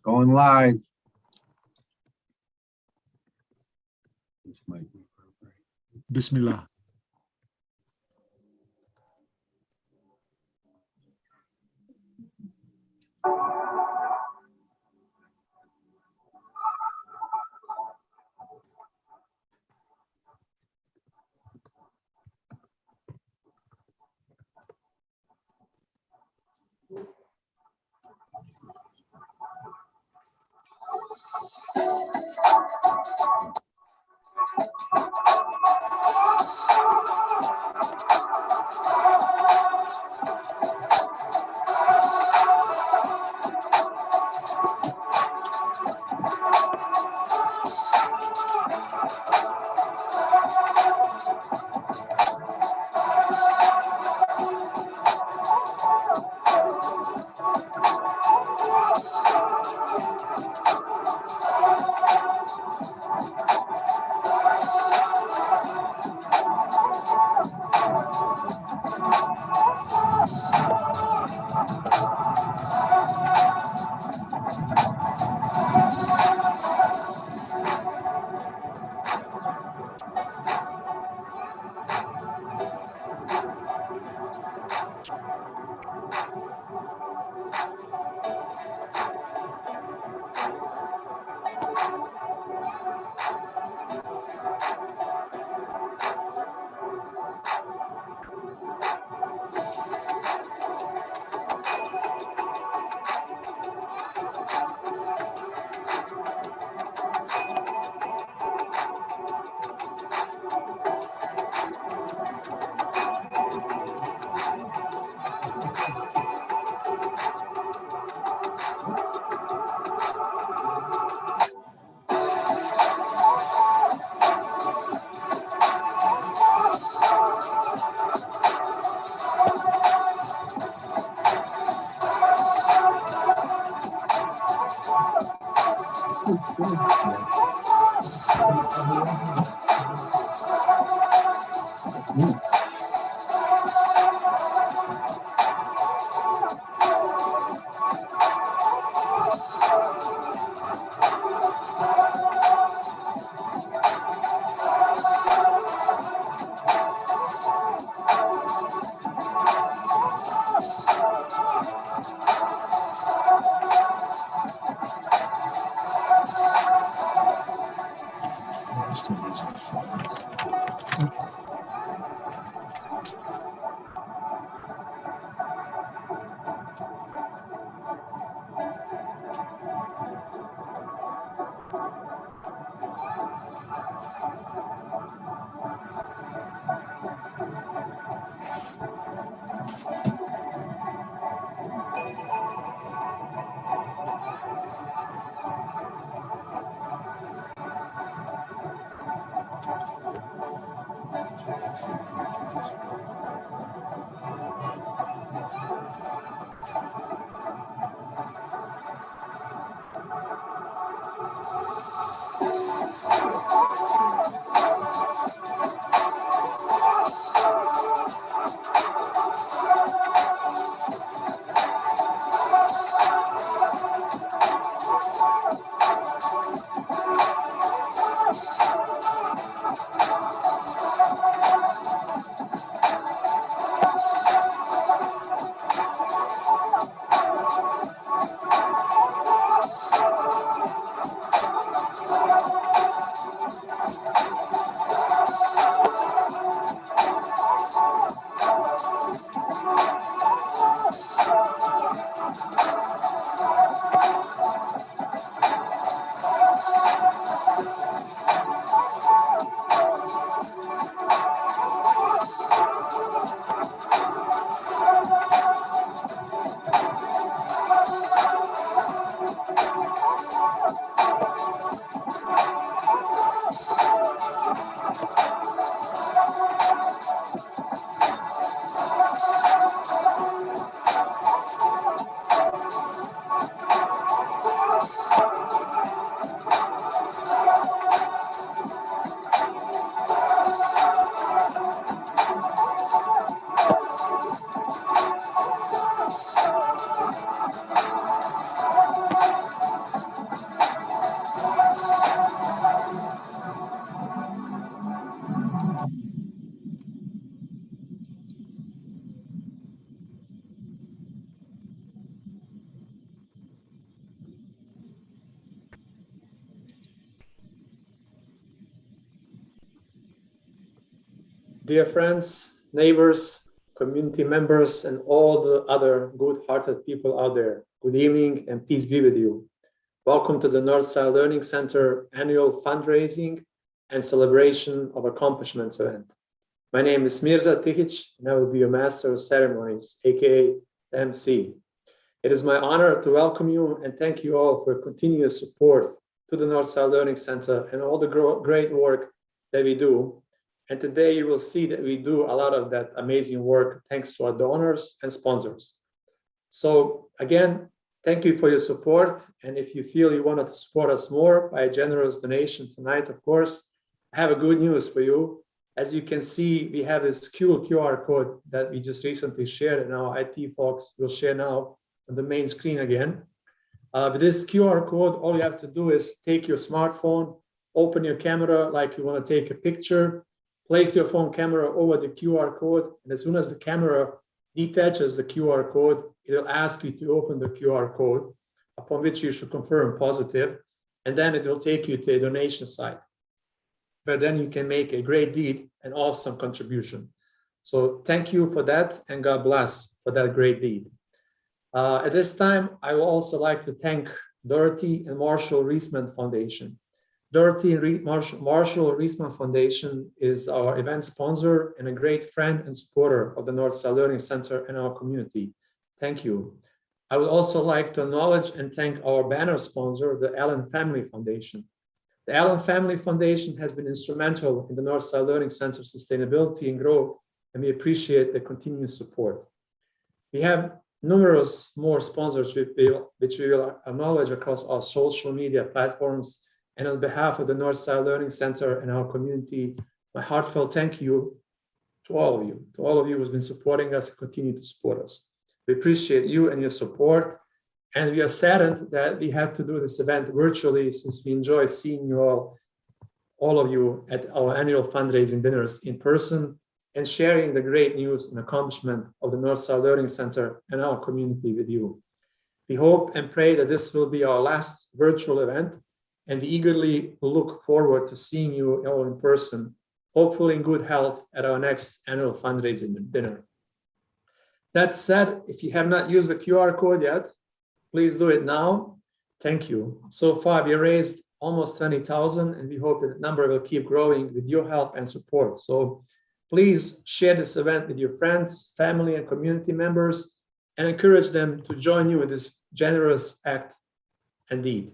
Going live. This might be appropriate. Bismillah. Dear friends, neighbors, community members, and all the other good-hearted people out there, good evening and peace be with you. Welcome to the Northside Learning Center annual fundraising and celebration of accomplishments event. My name is Mirza Tihic, and I will be your master of ceremonies, aka MC. It is my honor to welcome you and thank you all for continuous support to the Northside Learning Center and all the great work that we do. And today you will see that we do a lot of that amazing work thanks to our donors and sponsors. So again, thank you for your support. And if you feel you want to support us more by a generous donation tonight, of course, I have a good news for you. As you can see, we have this QR code that we just recently shared, and our IT folks will share now on the main screen again. With this QR code, all you have to do is take your smartphone, open your camera like you want to take a picture, place your phone camera over the QR code, and as soon as the camera detaches the QR code, it'll ask you to open the QR code, upon which you should confirm positive, and then it will take you to a donation site. But then you can make a great deed and awesome contribution. So thank you for that, and God bless for that great deed. At this time, I would also like to thank Dorothy and Marshall Reisman Foundation. Dorothy and Marshall Reisman Foundation is our event sponsor and a great friend and supporter of the Northside Learning Center and our community. Thank you. I would also like to acknowledge and thank our banner sponsor, the Allen Family Foundation. The Allen Family Foundation has been instrumental in the Northside Learning Center sustainability and growth, and we appreciate the continued support. We have numerous more sponsors which we will acknowledge across our social media platforms. And on behalf of the Northside Learning Center and our community, my heartfelt thank you to all of you who's been supporting us and continue to support us. We appreciate you and your support. And we are saddened that we have to do this event virtually, since we enjoy seeing you all of you at our annual fundraising dinners in person and sharing the great news and accomplishment of the Northside Learning Center and our community with you. We hope and pray that this will be our last virtual event, and we eagerly look forward to seeing you all in person, hopefully in good health at our next annual fundraising dinner. That said, if you have not used the QR code yet, please do it now. Thank you. So far, we raised almost 20,000, and we hope that the number will keep growing with your help and support. So please share this event with your friends, family, and community members, and encourage them to join you in this generous act and deed.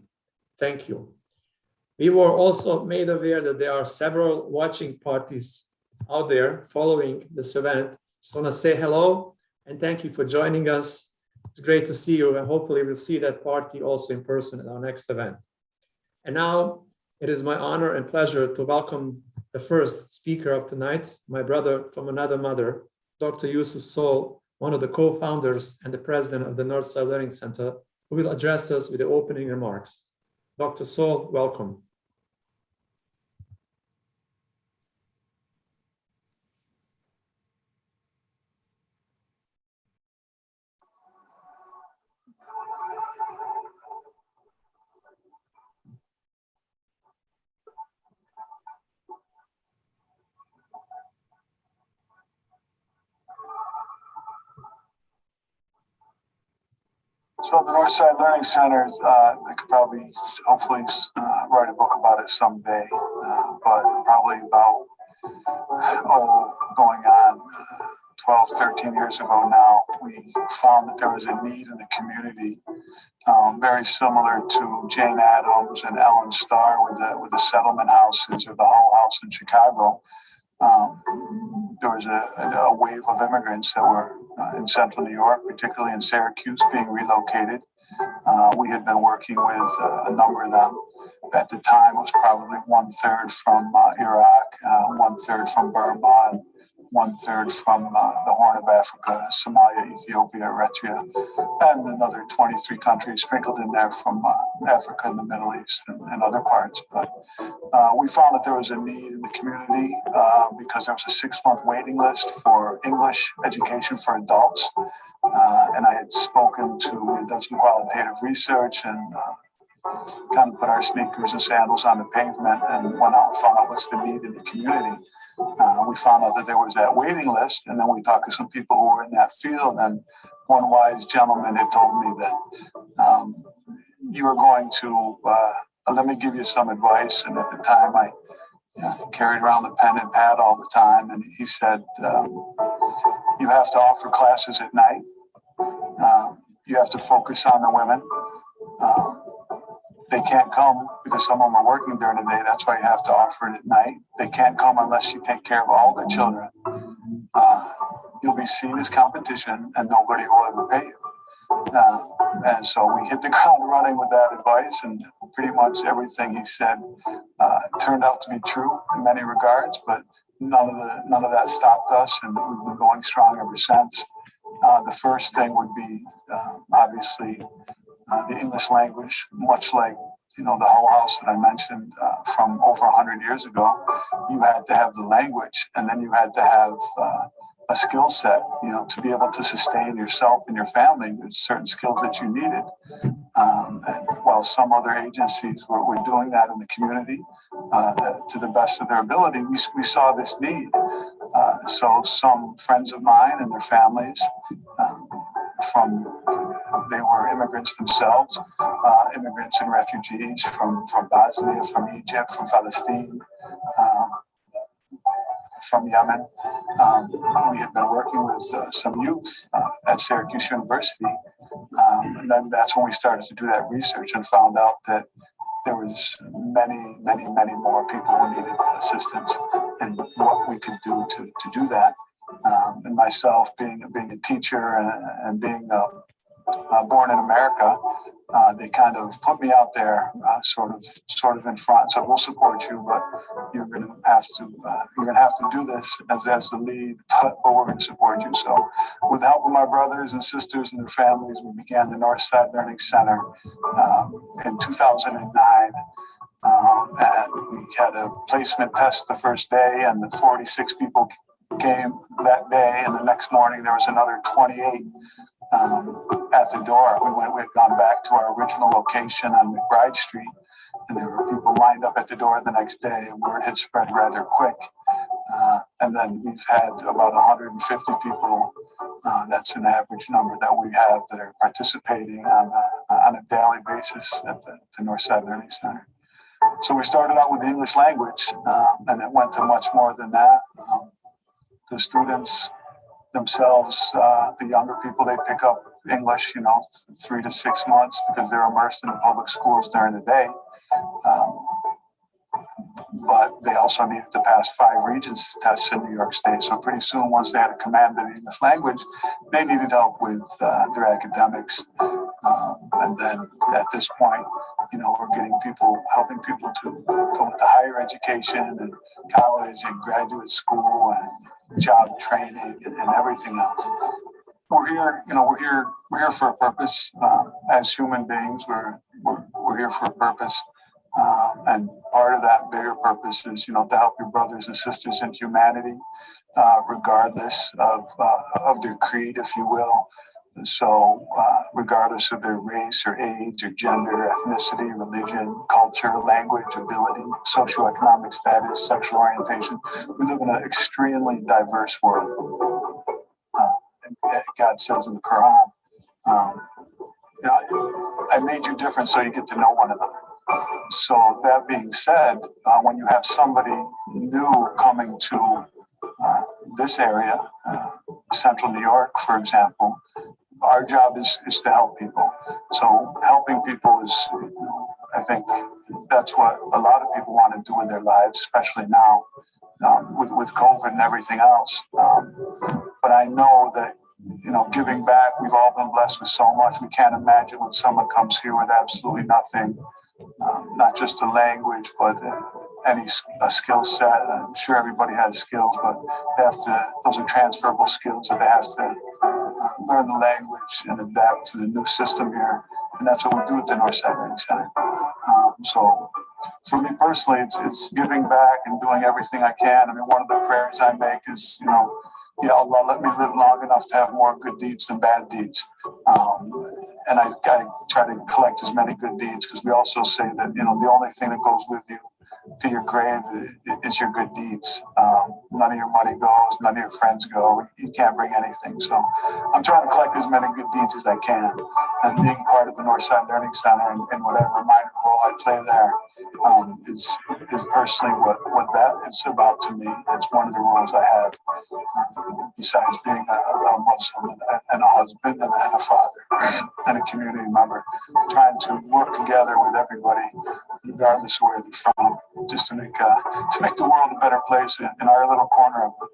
Thank you. We were also made aware that there are several watching parties out there following this event. So I want to say hello and thank you for joining us. It's great to see you, and hopefully we'll see that party also in person at our next event. And now it is my honor and pleasure to welcome the first speaker of tonight, my brother from another mother, Dr. Yusuf Sol, one of the co-founders and the president of the Northside Learning Center, who will address us with the opening remarks. Dr. Sol, welcome. So the Northside Learning Center, I could probably, hopefully, write a book about it someday, but probably about, going on 12, 13 years ago now, we found that there was a need in the community, very similar to Jane Addams and Ellen Starr with the settlement houses or the Hull House in Chicago. There was a wave of immigrants that were in central New York, particularly in Syracuse, being relocated. We had been working with a number of them. At the time, it was probably 1/3 from Iraq, 1/3 from Burma, and 1/3 from the Horn of Africa, Somalia, Ethiopia, Eritrea, and another 23 countries sprinkled in there from Africa and the Middle East and other parts. But we found that there was a need in the community because there was a 6-month waiting list for English education for adults. And I had spoken to, we had done some qualitative research and kind of put our sneakers and sandals on the pavement and went out and found out what's the need in the community. we found out that there was that waiting list, and then we talked to some people who were in that field, and one wise gentleman had told me that you are going to, let me give you some advice. And at the time I carried around the pen and pad all the time, and he said, you have to offer classes at night. You have to focus on the women. They can't come because some of them are working during the day. That's why you have to offer it at night. They can't come unless you take care of all their children. You'll be seen as competition and nobody will ever pay you. And so we hit the ground running with that advice, and pretty much everything he said turned out to be true in many regards, but none of that stopped us, and we've been going strong ever since. The first thing would be obviously the English language, much like the whole house that I mentioned from over 100 years ago. You had to have the language, and then you had to have a skill set, to be able to sustain yourself and your family. There's certain skills that you needed. And while some other agencies were doing that in the community to the best of their ability, we saw this need. So some friends of mine and their families, they were immigrants themselves, immigrants and refugees from Bosnia, from Egypt, from Palestine, from Yemen. We had been working with some youth at Syracuse University, and then that's when we started to do that research and found out that there was many, many, many more people who needed assistance, and what we could do to do that. And myself being a teacher and being born in America, they kind of put me out there, sort of in front. So we'll support you, but you're going to have to do this as the lead. But we're going to support you. So, with the help of my brothers and sisters and their families, we began the Northside Learning Center in 2009. And we had a placement test the first day, and 46 people came that day, and the next morning there was another 28 at the door. We had gone back to our original location on McBride Street, and there were people lined up at the door the next day, and word had spread rather quick. And then we've had about 150 people. That's an average number that we have that are participating on a daily basis at the Northside Learning Center. So we started out with the English language, and it went to much more than that. The students themselves, the younger people, they pick up English, 3 to 6 months because they're immersed in the public schools during the day. But they also needed to pass 5 Regents tests in New York State. So pretty soon, once they had a command of the English language, they needed help with their academics. And then at this point, we're helping people to go into higher education and college and graduate school and job training and everything else. We're here, we're here for a purpose. As human beings, we're here for a purpose. And part of that bigger purpose is, to help your brothers and sisters in humanity, regardless of their creed, if you will. So regardless of their race or age or gender, ethnicity, religion, culture, language, ability, socioeconomic status, sexual orientation, we live in an extremely diverse world. And God says in the Quran, I made you different so you get to know one another. So that being said, when you have somebody new coming to this area, Central New York, for example, our job is to help people. So helping people is, I think that's what a lot of people want to do in their lives, especially now with COVID and everything else. But I know that, giving back, we've all been blessed with so much. We can't imagine when someone comes here with absolutely nothing, not just a language, but a skill set. I'm sure everybody has skills, but those are transferable skills that they have to learn the language and adapt to the new system here. And that's what we do at the Northside Learning Center. So for me personally, it's giving back and doing everything I can. I mean, one of the prayers I make is, Allah, let me live long enough to have more good deeds than bad deeds. And I try to collect as many good deeds, because we also say that, the only thing that goes with you to your grave is your good deeds. None of your money goes, none of your friends go. You can't bring anything. So I'm trying to collect as many good deeds as I can. And being part of the Northside Learning Center and whatever minor role I play there is personally what that is about to me. It's one of the roles I have, besides being a Muslim and a husband and a father and a community member, trying to work together with everybody, regardless of where they're from, just to make the world a better place in our little corner of it.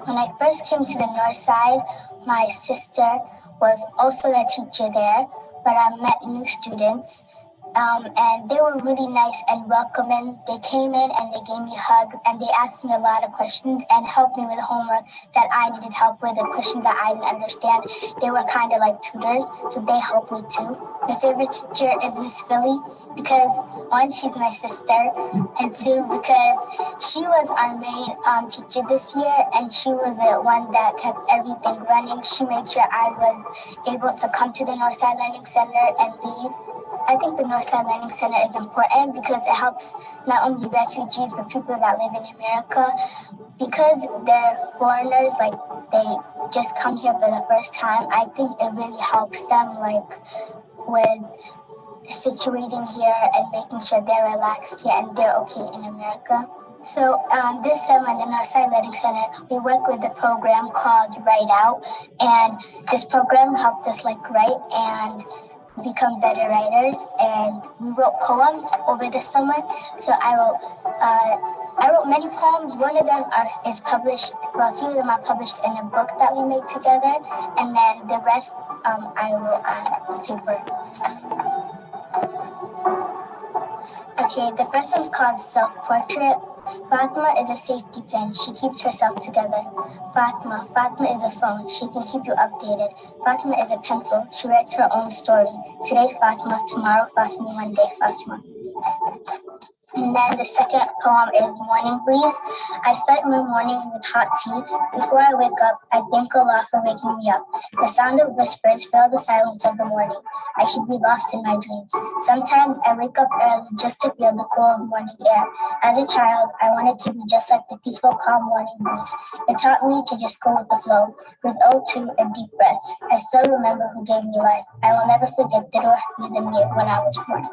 When I first came to the North Side, my sister was also a teacher there, but I met new students, and they were really nice and welcoming. They came in and they gave me a hug, and they asked me a lot of questions and helped me with homework that I needed help with, the questions that I didn't understand. They were kind of like tutors, so they helped me too. My favorite teacher is Miss Philly because, one, she's my sister, and two, because she was our main teacher this year, and she was the one that kept everything running. She made sure I was able to come to the Northside Learning Center and leave. I think the Northside Learning Center is important because it helps not only refugees, but people that live in America. Because they're foreigners, like they just come here for the first time, I think it really helps them, like, with situating here and making sure they're relaxed here and they're okay in America. So this summer in the Northside Learning Center, we work with a program called Write Out, and this program helped us write and become better writers. And we wrote poems over the summer. So I wrote many poems. One of them is published. Well, a few of them are published in a book that we made together, and then the rest I wrote on paper. Okay, the first one's called Self-Portrait. Fatma is a safety pin. She keeps herself together. Fatma is a phone. She can keep you updated. Fatma is a pencil. She writes her own story. Today, Fatma. Tomorrow, Fatma. One day, Fatma. And then the second poem is Morning Breeze. I start my morning with hot tea. Before I wake up, I thank Allah for waking me up. The sound of whispers fill the silence of the morning. I should be lost in my dreams. Sometimes I wake up early just to feel the cold morning air. As a child, I wanted to be just like the peaceful, calm morning breeze. It taught me to just go with the flow, with O2 and deep breaths. I still remember who gave me life. I will never forget the Ruh the Mir when I was born.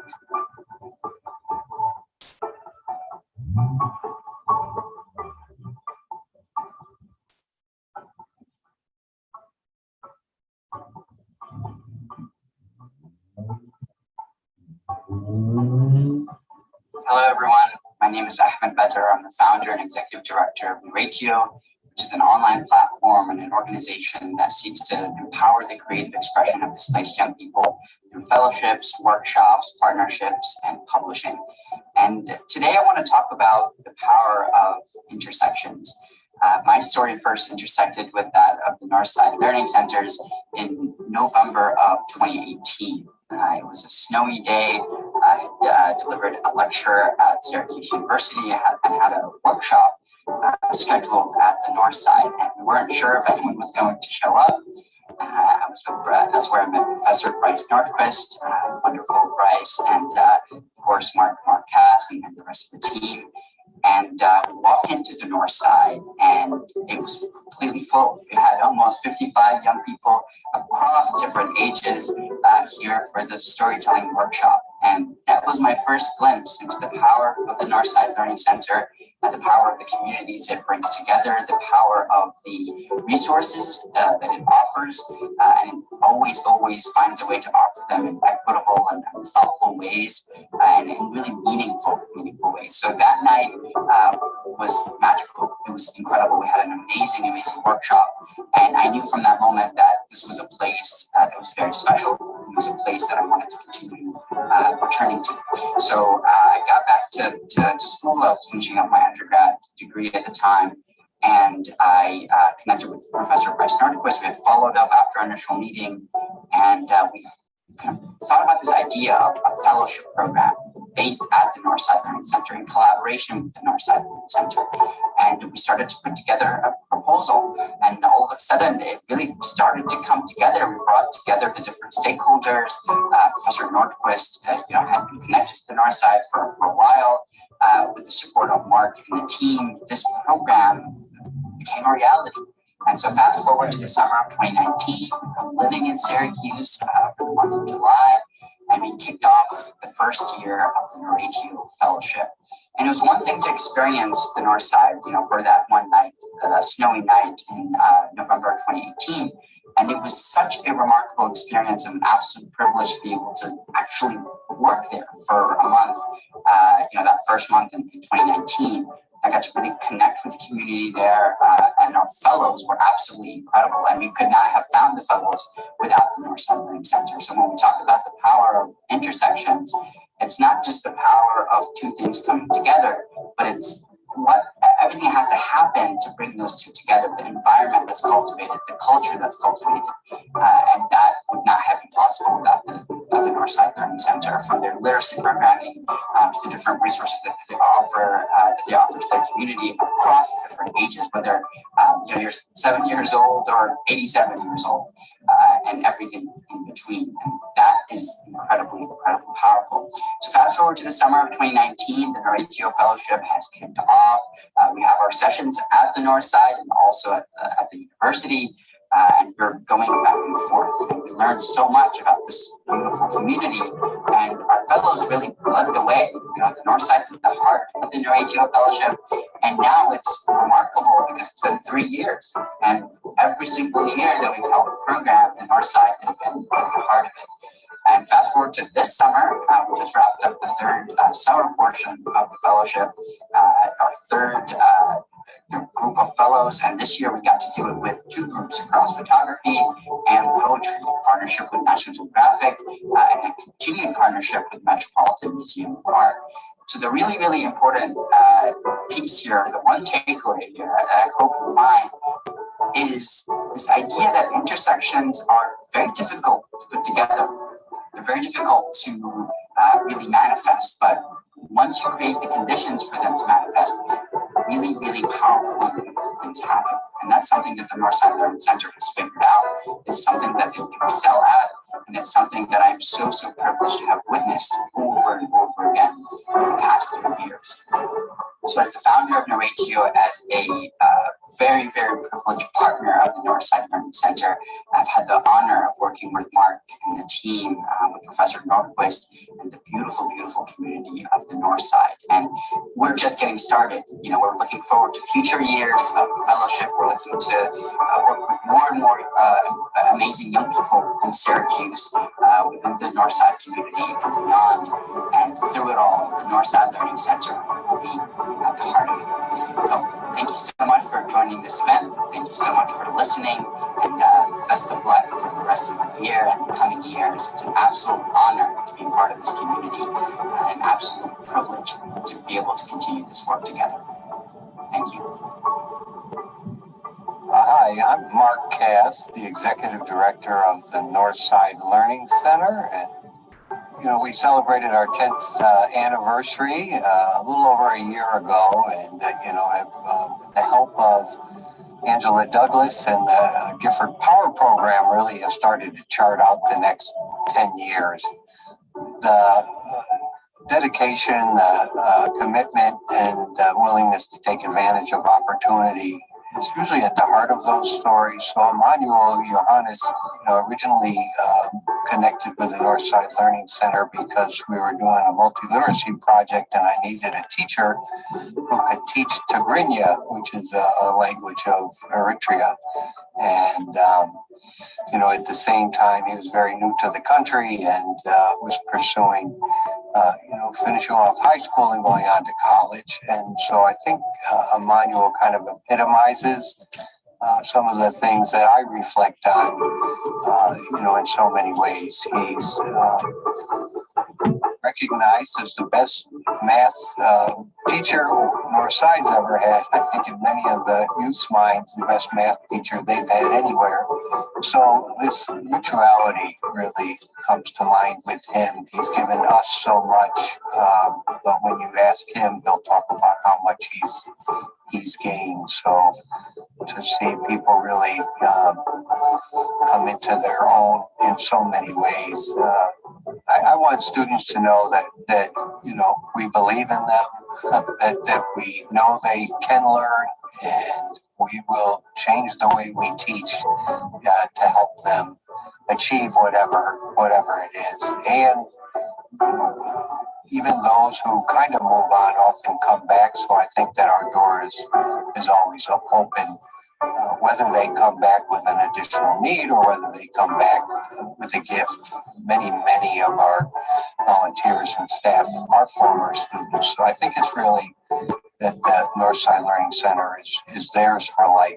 Hello, everyone. My name is Ahmed Badr. I'm the founder and executive director of Ratio, which is an online platform and an organization that seeks to empower the creative expression of displaced young people through fellowships, workshops, partnerships, and publishing. And today I want to talk about the power of intersections. My story first intersected with that of the Northside Learning Centers in November of 2018. It was a snowy day. I had delivered a lecture at Syracuse University and had a workshop scheduled at the Northside, and we weren't sure if anyone was going to show up. I was with, that's where I met Professor Bryce Nordquist, wonderful Bryce, and course, Mark Cass and the rest of the team. And we walked into the Northside, and it was completely full. We had almost 55 young people across different ages here for the storytelling workshop. And that was my first glimpse into the power of the Northside Learning Center, the power of the communities it brings together, the power of the resources that it offers, and always finds a way to offer them in equitable and thoughtful ways, and in really meaningful ways. So that night was magical. It was incredible. We had an amazing workshop, and I knew from that moment that this was a place that was very special. It was a place that I wanted to continue returning to. So I got back to school. I was finishing up my undergrad degree at the time, and I connected with Professor Bryce Nordquist. We had followed up after our initial meeting, and we kind of thought about this idea of a fellowship program based at the Northside Learning Center in collaboration with the Northside Learning Center. And we started to put together a proposal, and all of a sudden it really started to come together. We brought together the different stakeholders. Professor Nordquist, had been connected to the Northside for a while. With the support of Mark and the team, this program became a reality. And so fast forward to the summer of 2019, I'm living in Syracuse for the month of July, and we kicked off the first year of the Norwegian Fellowship. And it was one thing to experience the Northside, for that one night, that snowy night in November of 2018. And it was such a remarkable experience and an absolute privilege to be able to actually work there for a month, that first month in 2019. I got to really connect with the community there, and our fellows were absolutely incredible. And we could not have found the fellows without the Northside Learning Center. So when we talk about the power of intersections, it's not just the power of two things coming together, but it's everything has to happen to bring those two together. The environment that's cultivated, the culture that's cultivated, and that would not have been possible without the Northside Learning Center, from their literacy programming to the different resources that they offer to their community across different ages, whether you're 7 years old or 87 years old, and everything in between. And that is incredibly powerful. So fast forward to the summer of 2019, the Norwegian Fellowship has kicked off. We have our sessions at the Northside and also at the university, and we're going back and forth. And we learned so much about this beautiful community, and our fellows really led the way. The Northside is the heart of the Norwegian Fellowship, and now it's remarkable because it's been 3 years, and every single year that we've held the program, the Northside has been at the heart of it. And fast forward to this summer, we just wrapped up the third summer portion of the fellowship, our third group of fellows. And this year we got to do it with two groups across photography and poetry, a partnership with National Geographic, and a continued partnership with Metropolitan Museum of Art. So the really important piece here, the one takeaway here that I hope you find, is this idea that intersections are very difficult to put together. They're very difficult to really manifest, but once you create the conditions for them to manifest, really powerful and beautiful things happen. And that's something that the Northside Learning Center has figured out. It's something that they excel at, and it's something that I'm so privileged to have witnessed over and over again over the past 3 years. So as the founder of Norwegian, as a very privileged partner of the Northside Learning Center, I've had the honor of working with Mark and the team, with Professor Nordquist, and the beautiful community of the Northside. And we're just getting started. We're looking forward to future years of the fellowship. We're looking to work with more and more amazing young people in Syracuse, within the Northside community and beyond. And through it all, the Northside Learning Center will be at the heart of it. So thank you so much for joining this event. Thank you so much for listening, and best of luck for the rest of the year and the coming years. It's an absolute honor to be part of this community, and an absolute privilege to be able to continue this work together. Thank you. Hi, I'm Mark Cass, the Executive Director of the Northside Learning Center. And, we celebrated our 10th anniversary a little over a year ago. And, with the help of Angela Douglas and the Gifford Power Program really have started to chart out the next 10 years. dedication, commitment, and willingness to take advantage of opportunity is usually at the heart of those stories. So Emmanuel Johannes, originally connected with the Northside Learning Center because we were doing a multi-literacy project and I needed a teacher who could teach Tigrinya, which is a language of Eritrea. And, at the same time, he was very new to the country and was pursuing finishing off high school and going on to college. And so I think Emmanuel kind of epitomizes some of the things that I reflect on, in so many ways. He's recognized as the best math teacher Northside's ever had. I think in many of the youth's minds, the best math teacher they've had anywhere. So this mutuality really comes to mind with him. He's given us so much, but when you ask him, he'll talk about how much he's gained. So to see people really come into their own in so many ways. I want students to know that we believe in them, that we know they can learn, and we will change the way we teach to help them achieve whatever it is. And even those who kind of move on often come back. So I think that our door is always open. Whether they come back with an additional need or whether they come back with a gift. Many of our volunteers and staff are former students. So I think it's really that Northside Learning Center is theirs for life.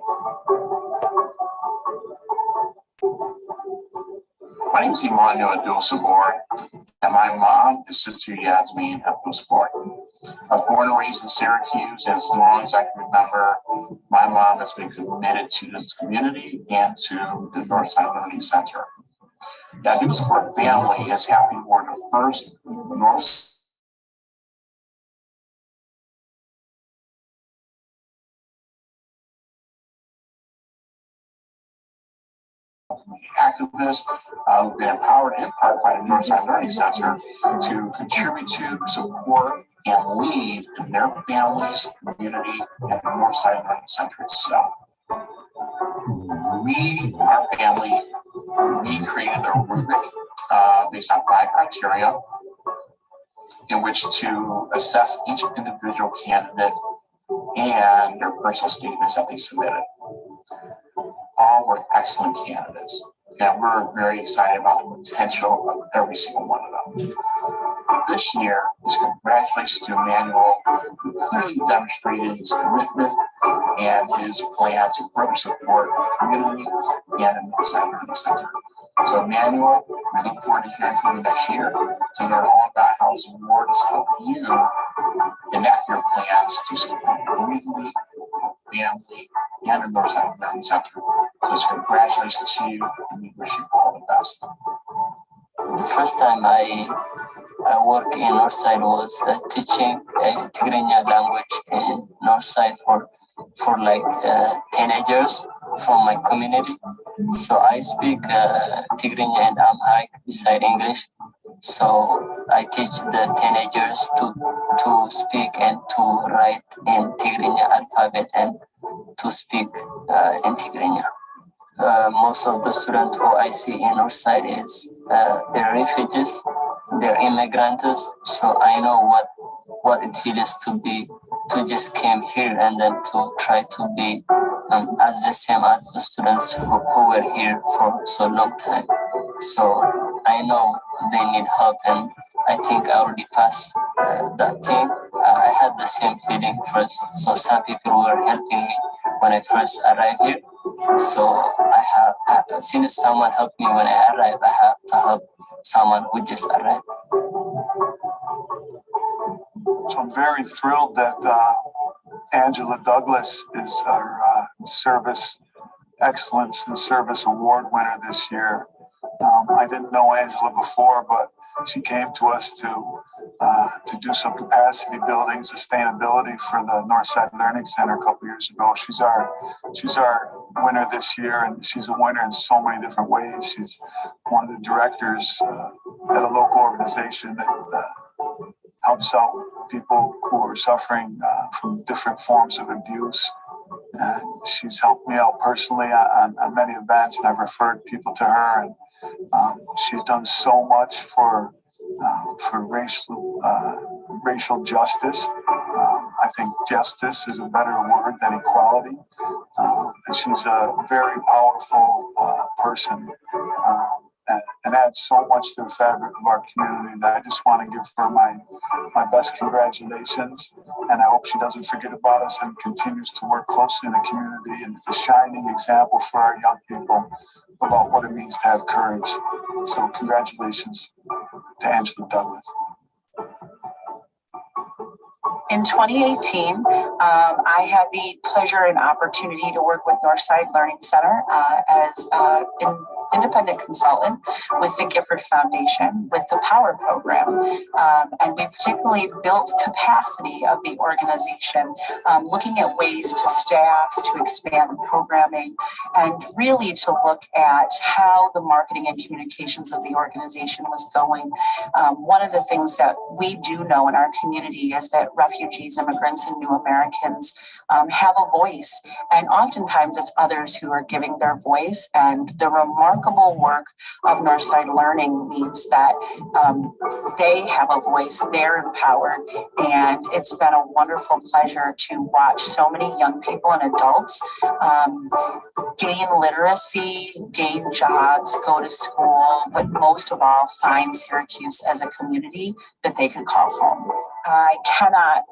My name is Emmanuel Abdul-Sabor, and my mom is Sister Yasmin Abdul-Sabor. I was born and raised in Syracuse, and as long as I can remember, my mom has been committed to this community and to the Northside Learning Center. The Abdul-Sabor family is happy we're the first North activists who've been empowered in part by the Northside Learning Center to contribute to, support, and lead in their families, community, and the Northside Learning Center itself. Our family, we created a rubric based on 5 criteria in which to assess each individual candidate and their personal statements that they submitted. All were excellent candidates, and we're very excited about the potential of every single one of them. This year is congratulations to Emmanuel, who clearly demonstrated his commitment and his plan to further support the community and the Northside Learning Center. So Emmanuel, we look forward to hearing from you next year to learn all about how this award has helped you enact your plans to support the community, family, and the Northside Learning Center. So congratulations to you, and we wish you all the best. The first time I worked in Northside was teaching Tigrinya language in Northside for like teenagers from my community. So I speak Tigrinya and Amharic beside English. So I teach the teenagers to speak and to write in Tigrinya alphabet and to speak in Tigrinya. Most of the students who I see in our side is they're refugees, they're immigrants. So I know what it feels to just came here and then to try to be as the same as the students who were here for so long time. So I know they need help, and I think I already passed that thing. I had the same feeling first. So some people were helping me when I first arrived here. So I have, since someone helped me when I arrived, I have to help someone who just arrived. So I'm very thrilled that Angela Douglas is our Service Excellence and Service Award winner this year. I didn't know Angela before, but she came to us to do some capacity building, sustainability for the Northside Learning Center a couple years ago. She's our winner this year, and she's a winner in so many different ways. She's one of the directors at a local organization that helps out people who are suffering from different forms of abuse. And she's helped me out personally on many events, and I've referred people to her. And she's done so much for racial justice. I think justice is a better word than equality. And she's a very powerful person and adds so much to the fabric of our community that I just want to give her my best congratulations. And I hope she doesn't forget about us and continues to work closely in the community. And it's a shining example for our young people about what it means to have courage. So congratulations to Angela Douglas. In 2018, I had the pleasure and opportunity to work with Northside Learning Center as an independent consultant with the Gifford Foundation with the Power Program. And we particularly built capacity of the organization, looking at ways to staff, to expand programming, and really to look at how the marketing and communications of the organization was going. One of the things that we do know in our community is that refugees, immigrants, and new Americans have a voice. And oftentimes it's others who are giving their voice. And the remarkable work of Northside Learning means that they have a voice, they're empowered. And it's been a wonderful pleasure to watch so many young people and adults gain literacy, gain jobs, go to school, but most of all, find Syracuse as a community that they can call home. I cannot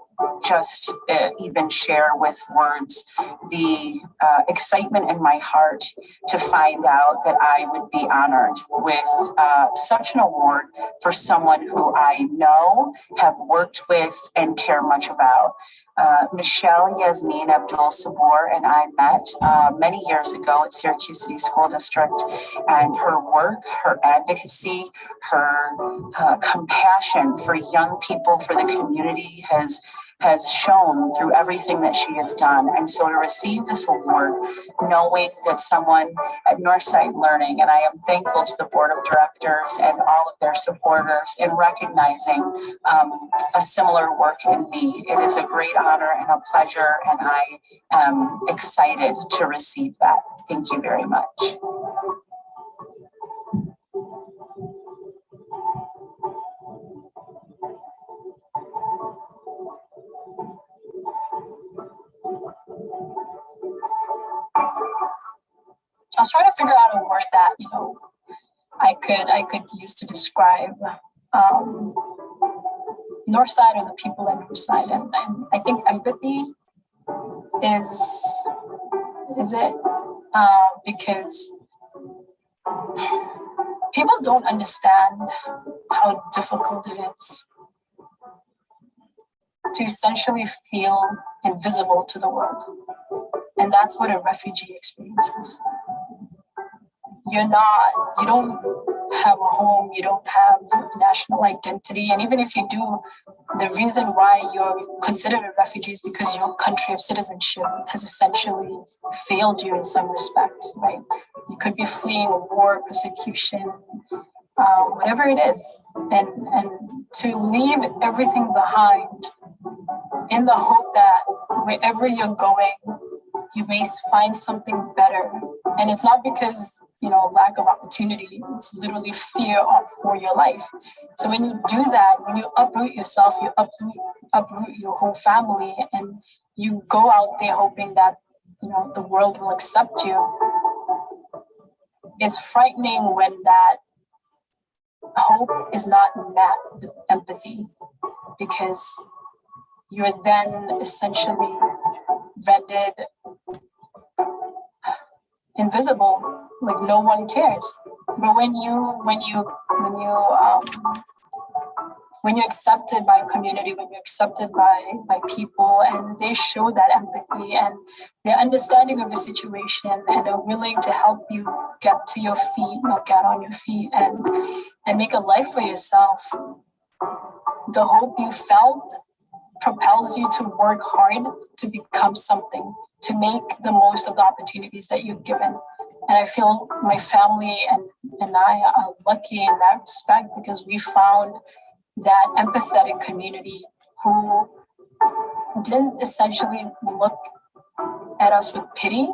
just even share with words the excitement in my heart to find out that I would be honored with such an award for someone who I know, have worked with, and care much about. Michelle Yasmin Abdul Sabor and I met many years ago at Syracuse City School District, and her work, her advocacy, her compassion for young people, for the community has shown through everything that she has done. And so to receive this award, knowing that someone at Northside Learning, and I am thankful to the board of directors and all of their supporters in recognizing a similar work in me. It is a great honor and a pleasure, and I am excited to receive that. Thank you very much. I was trying to figure out a word that, I could use to describe Northside or the people at Northside. And I think empathy is it, because people don't understand how difficult it is to essentially feel invisible to the world. And that's what a refugee experiences. You don't have a home, you don't have national identity. And even if you do, the reason why you're considered a refugee is because your country of citizenship has essentially failed you in some respect, right? You could be fleeing a war, persecution, whatever it is. And to leave everything behind in the hope that wherever you're going, you may find something better. And it's not because, lack of opportunity, it's literally fear for your life. So when you do that, when you uproot yourself, you uproot your whole family, and you go out there hoping that, the world will accept you. It's frightening when that hope is not met with empathy, because you're then essentially rendered invisible, like no one cares. But when you're accepted by a community, when you're accepted by people, and they show that empathy and their understanding of the situation, and are willing to help you get to your feet, get on your feet, and make a life for yourself, the hope you felt propels you to work hard to become something, to make the most of the opportunities that you're given. And I feel my family and I are lucky in that respect, because we found that empathetic community who didn't essentially look at us with pity,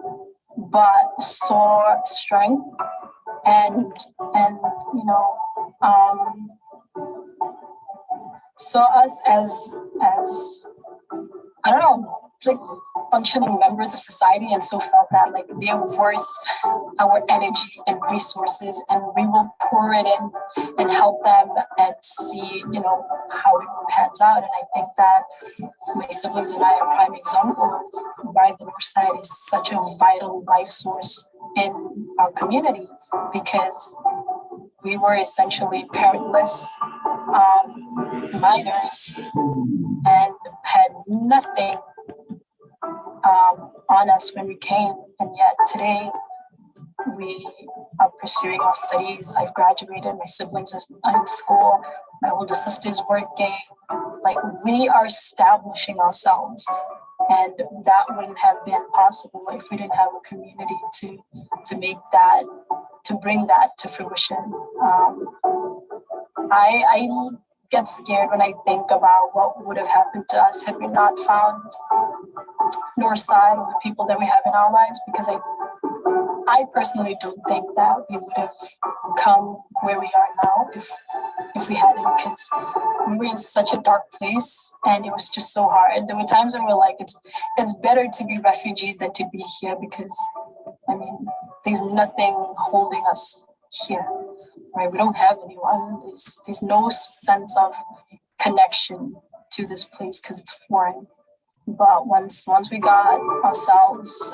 but saw strength and saw us as I don't know, like functioning members of society, and so felt that like they're worth our energy and resources, and we will pour it in and help them and see, how it pans out. And I think that my siblings and I are a prime example of why the Northside is such a vital life source in our community, because we were essentially parentless minors and had nothing on us when we came, and yet today we are pursuing our studies. I've graduated, my siblings are in school, my older sister's working. Like, we are establishing ourselves, and that wouldn't have been possible if we didn't have a community to make that, to bring that to fruition. I get scared when I think about what would have happened to us had we not found Northside or the people that we have in our lives, because I personally don't think that we would have come where we are now if we hadn't, because we were in such a dark place and it was just so hard. There were times when we were like, it's better to be refugees than to be here, because there's nothing holding us here, right? We don't have anyone. There's no sense of connection to this place because it's foreign. But once we got ourselves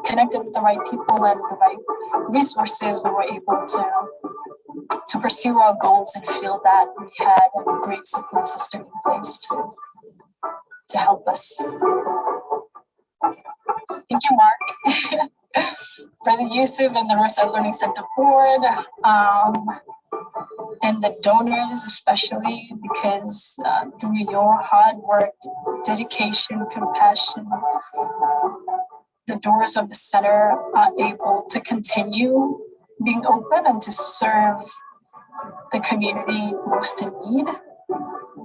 connected with the right people and the right resources, we were able to pursue our goals and feel that we had a great support system in place to help us. Thank you, Mark, Brother Yusuf and the Northside Learning Center board, and the donors especially, because through your hard work, dedication, compassion, the doors of the center are able to continue being open and to serve the community most in need.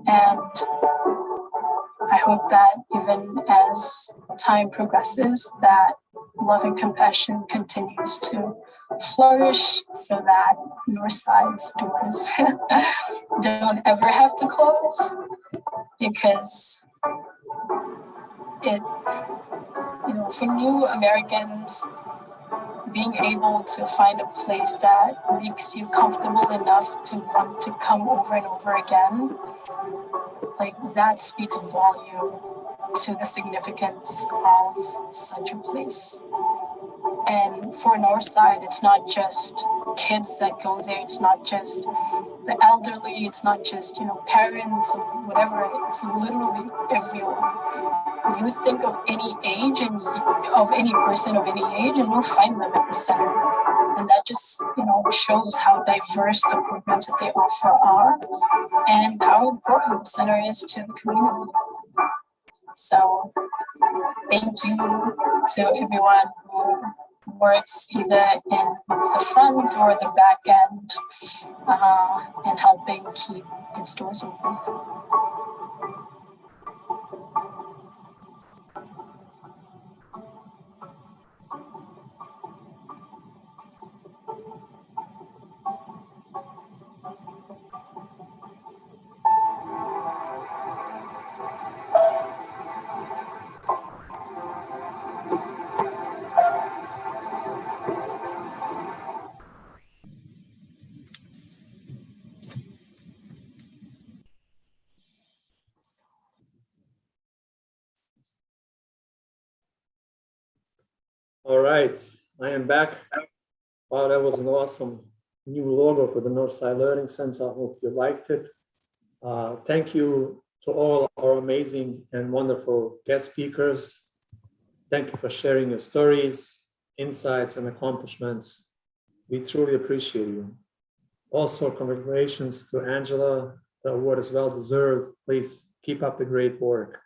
And I hope that even as time progresses, that love and compassion continues to flourish, so that Northside's doors don't ever have to close, because for new Americans, being able to find a place that makes you comfortable enough to want to come over and over again, like, that speaks volume to the significance of such a place. And for Northside, it's not just kids that go there. It's not just the elderly. It's not just, parents or whatever. It's literally everyone. You think of any age and of any person of any age, and you'll find them at the center. And that just, shows how diverse the programs that they offer are and how important the center is to the community. So thank you to everyone who works either in the front or the back end in helping keep its doors open. All right, I am back. Wow, that was an awesome new logo for the Northside Learning Center. I hope you liked it. Thank you to all our amazing and wonderful guest speakers. Thank you for sharing your stories, insights, and accomplishments. We truly appreciate you. Also, congratulations to Angela. The award is well deserved. Please keep up the great work.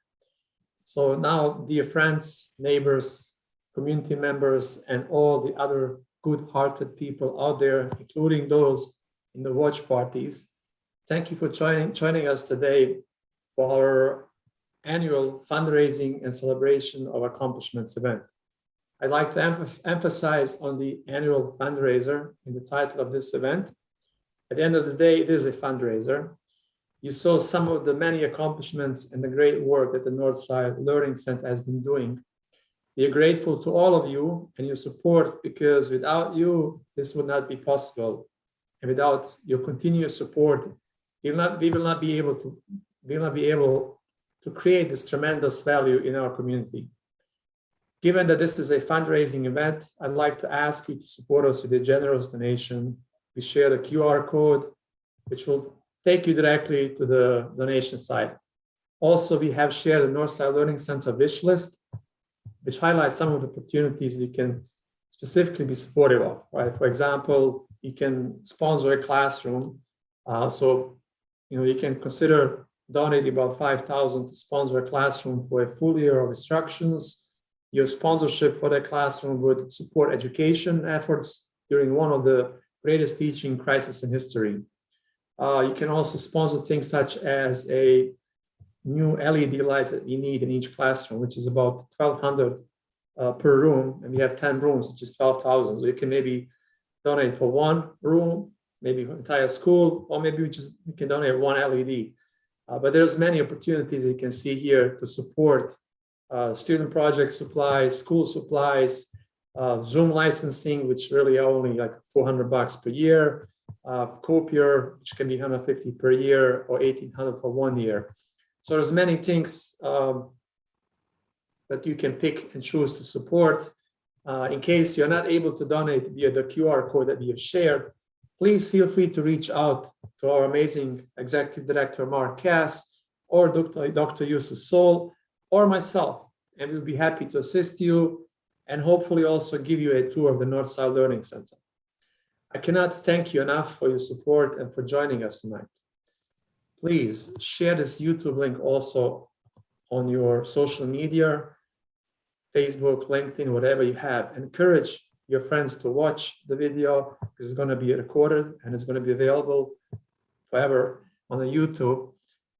So now, dear friends, neighbors, community members, and all the other good-hearted people out there, including those in the watch parties, thank you for joining us today for our annual fundraising and celebration of accomplishments event. I'd like to emphasize on the annual fundraiser in the title of this event. At the end of the day, it is a fundraiser. You saw some of the many accomplishments and the great work that the Northside Learning Center has been doing. We are grateful to all of you and your support, because without you, this would not be possible. And without your continuous support, we will not be able to create this tremendous value in our community. Given that this is a fundraising event, I'd like to ask you to support us with a generous donation. We share the QR code, which will take you directly to the donation site. Also, we have shared the Northside Learning Center wish list, which highlights some of the opportunities we can specifically be supportive of, right? For example, you can sponsor a classroom. So, you can consider donating about $5,000 to sponsor a classroom for a full year of instructions. Your sponsorship for that classroom would support education efforts during one of the greatest teaching crises in history. You can also sponsor things such as a new LED lights that we need in each classroom, which is about 1,200 per room, and we have 10 rooms, which is 12,000. So you can maybe donate for one room, maybe for entire school, or maybe we can donate one LED. But there's many opportunities you can see here to support student project supplies, school supplies, Zoom licensing, which really are only like $400 per year, copier, which can be $150 per year, or $1,800 for 1 year. So there's many things that you can pick and choose to support. In case you're not able to donate via the QR code that we have shared, please feel free to reach out to our amazing Executive Director, Mark Cass, or Dr. Yusuf Sol, or myself, and we'll be happy to assist you and hopefully also give you a tour of the Northside Learning Center. I cannot thank you enough for your support and for joining us tonight. Please share this YouTube link also on your social media, Facebook, LinkedIn, whatever you have. Encourage your friends to watch the video, because it's going to be recorded and it's going to be available forever on the YouTube,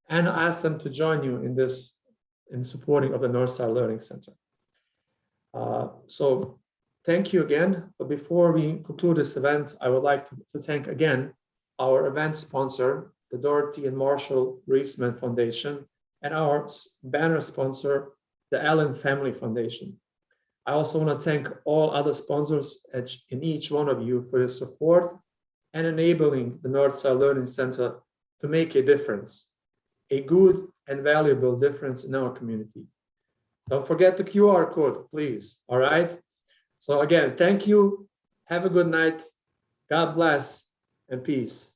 and ask them to join you in supporting of the Northside Learning Center. So thank you again. But before we conclude this event, I would like to thank again our event sponsor, the Dorothy and Marshall Reisman Foundation, and our banner sponsor, the Allen Family Foundation. I also want to thank all other sponsors in each one of you for your support and enabling the Northside Learning Center to make a difference, a good and valuable difference in our community. Don't forget the QR code, please. All right. So again, thank you. Have a good night. God bless and peace.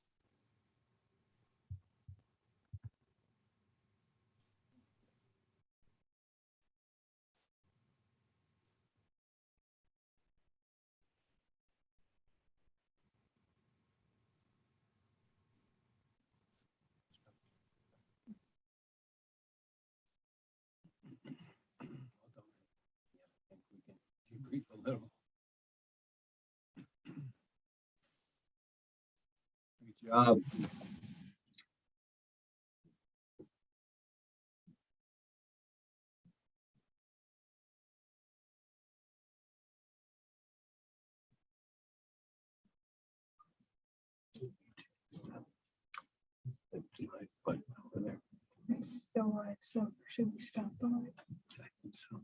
Debrief a little. Good job. So should we stop by? I think so.